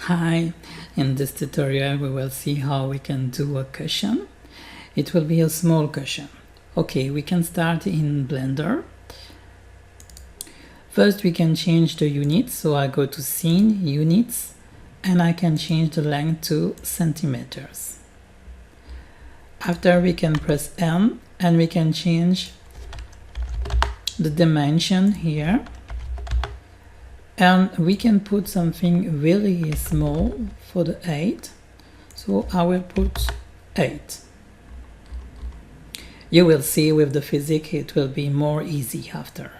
Hi, in this tutorial we will see how we can do a cushion. It will be a small cushion. Okay, we can start in Blender. First we can change the units, so I go to Scene, Units, and I can change the length to centimeters. After we can press M and we can change the dimension here. And we can put something really small for the 8. So I will put 8. You will see with the physics it will be more easy after.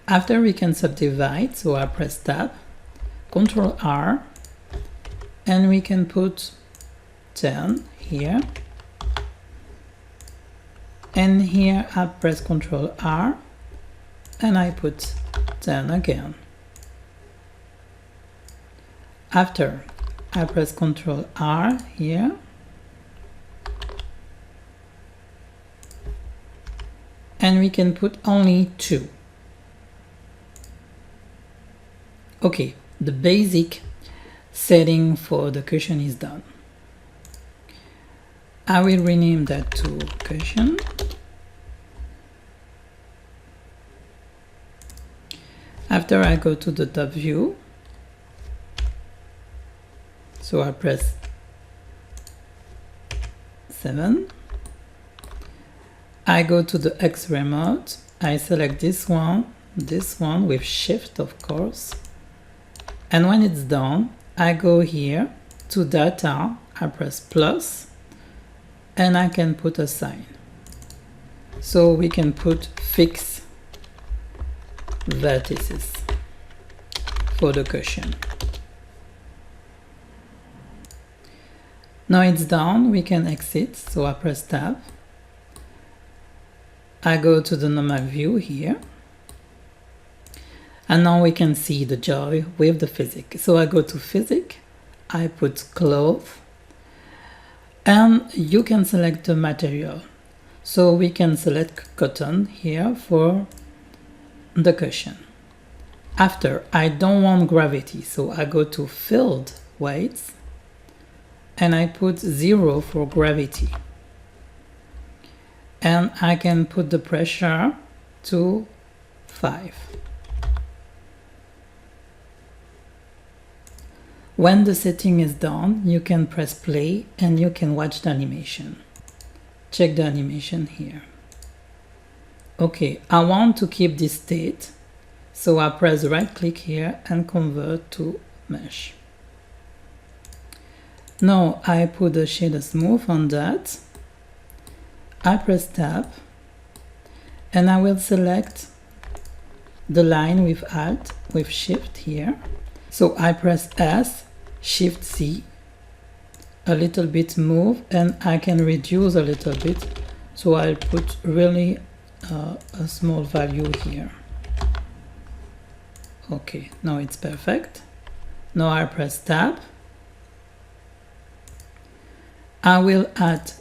After we can subdivide, so I press Tab, Ctrl R, and we can put 10 here. And here I press Ctrl R and I put 10 again. After I press Ctrl R here, and we can put only 2. Okay, the basic setting for the cushion is done. I will rename that to cushion. After I go to the top view, so I press 7. I go to the X-ray mode. I select this one with Shift, of course. And when it's done, I go here to Data, I press plus, and I can put a sign. So we can put fix vertices for the cushion. Now it's done, we can exit, so I press Tab. I go to the normal view here. And now we can see the joy with the physics. So I go to physics, I put cloth, and you can select the material. So we can select cotton here for the cushion. After, I don't want gravity, so I go to field weights and I put 0 for gravity. And I can put the pressure to 5. When the setting is done, you can press play and you can watch the animation. Check the animation here. Okay, I want to keep this state, so I press right click here and convert to mesh. Now I put the shader smooth on that. I press Tab and I will select the line with Alt, with Shift here. So I press S, Shift C, a little bit move, and I can reduce a little bit. So I'll put really a small value here. Okay, now it's perfect. Now I press Tab. I will add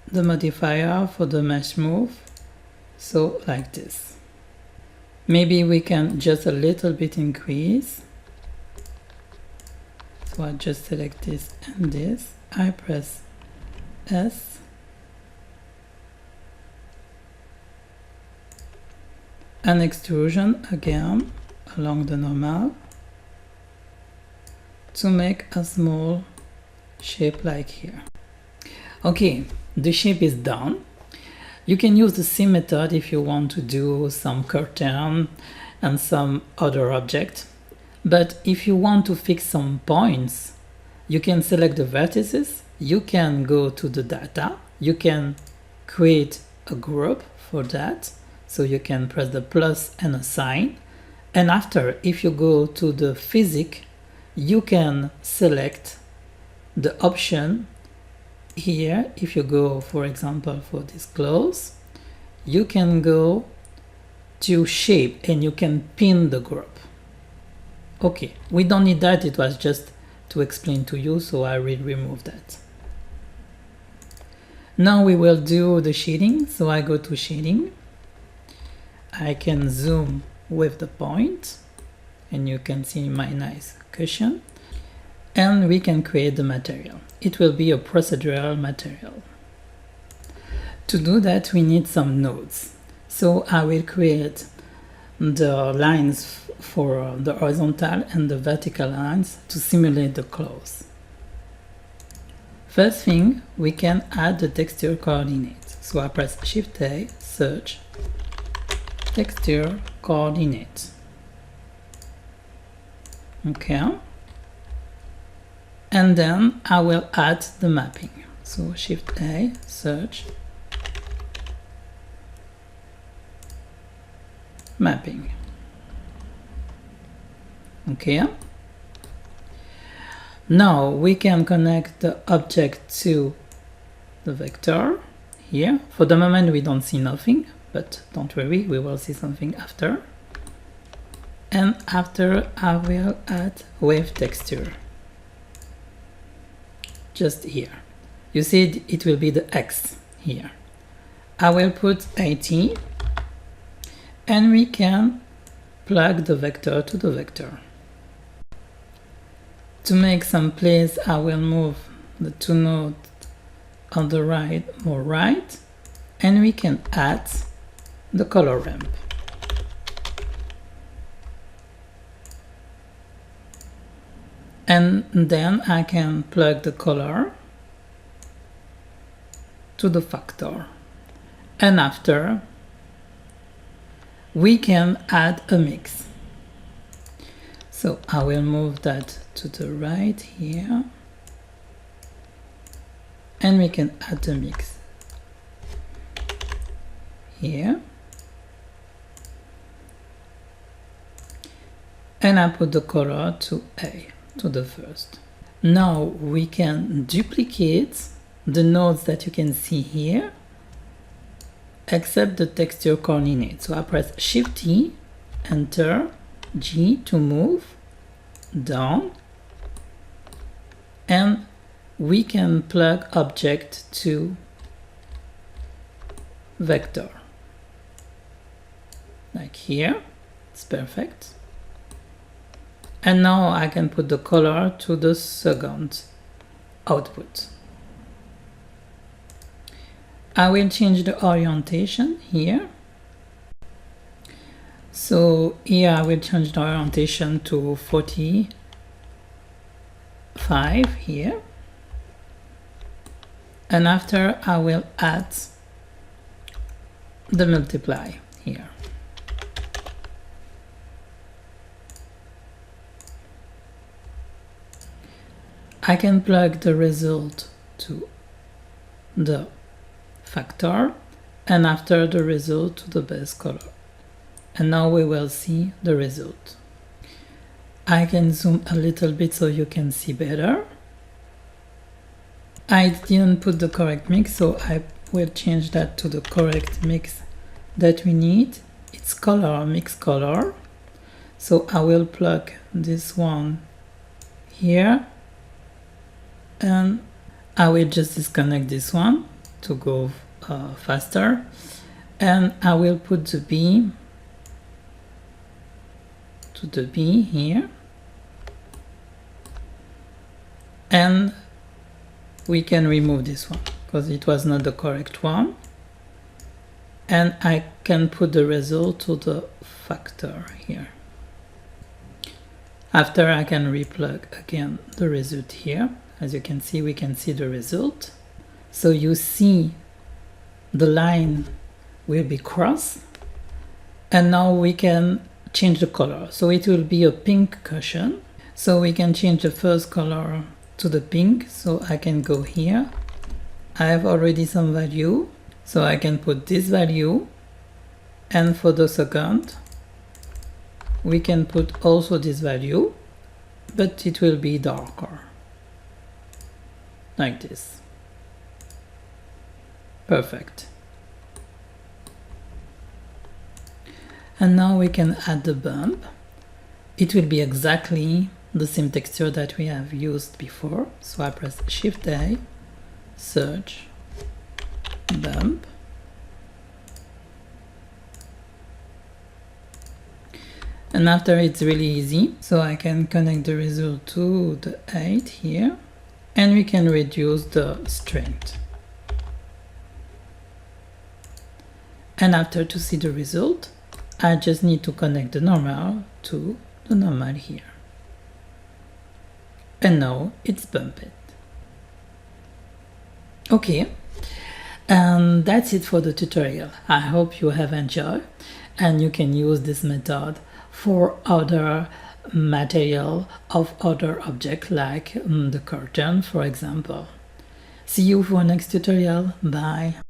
the modifier for the mesh move, so like this. Maybe we can just a little bit increase. So I just select this and this. I press S. An extrusion again along the normal to make a small shape like here. Okay, the shape is done. You can use the same method if you want to do some curtain and some other object. But if you want to fix some points, you can select the vertices. You can go to the data. You can create a group for that. So you can press the plus and a sign. And after, if you go to the physics, you can select the option here. If you go, for example, for this close, you can go to shape and you can pin the group. Okay, we don't need that. It was just to explain to you, so I will remove that. Now we will do the shading. So I go to shading. I can zoom with the point and you can see my nice cushion. And we can create the material. It will be a procedural material. To do that, we need some nodes. So I will create the lines for the horizontal and the vertical lines to simulate the clothes. First thing, we can add the texture coordinates. So I press Shift A, search, texture coordinates. Okay. And then I will add the mapping. So Shift A, search, mapping. Okay. Now we can connect the object to the vector here. For the moment we don't see nothing, but don't worry, we will see something after. And after I will add wave texture. Just here. You see it will be the X here. I will put 80 and we can plug the vector to the vector. To make some place, I will move the two nodes on the right more right, and we can add the color ramp. And then I can plug the color to the factor. And after, we can add a mix. So I will move that to the right here. And we can add a mix here. And I put the color to A, to the first. Now we can duplicate the nodes that you can see here, except the texture coordinate. So I press Shift T, Enter, G to move down, and we can plug object to vector. Like here, it's perfect. And now I can put the color to the second output. I will change the orientation here. So here I will change the orientation to 45 here. And after I will add the multiply here. I can plug the result to the factor and after the result to the base color. And now we will see the result. I can zoom a little bit so you can see better. I didn't put the correct mix, so I will change that to the correct mix that we need. It's color, mix color. So I will plug this one here. And I will just disconnect this one to go faster, and I will put the B to the B here, and we can remove this one because it was not the correct one, and I can put the result to the factor here. After I can replug again the result here. As you can see, we can see the result. So you see the line will be crossed, and now we can change the color. So it will be a pink cushion. So we can change the first color to the pink. So I can go here. I have already some value. So I can put this value. And for the second, we can put also this value, but it will be darker. Like this. Perfect. And now we can add the bump. It will be exactly the same texture that we have used before. So I press Shift A, search, bump. And after, it's really easy. So I can connect the result to the 8 here, and we can reduce the strength. And after, to see the result, I just need to connect the normal to the normal here. And now it's bumped. Okay, and that's it for the tutorial. I hope you have enjoyed, and you can use this method for other material of other objects, like the curtain, for example. See you for next tutorial. Bye.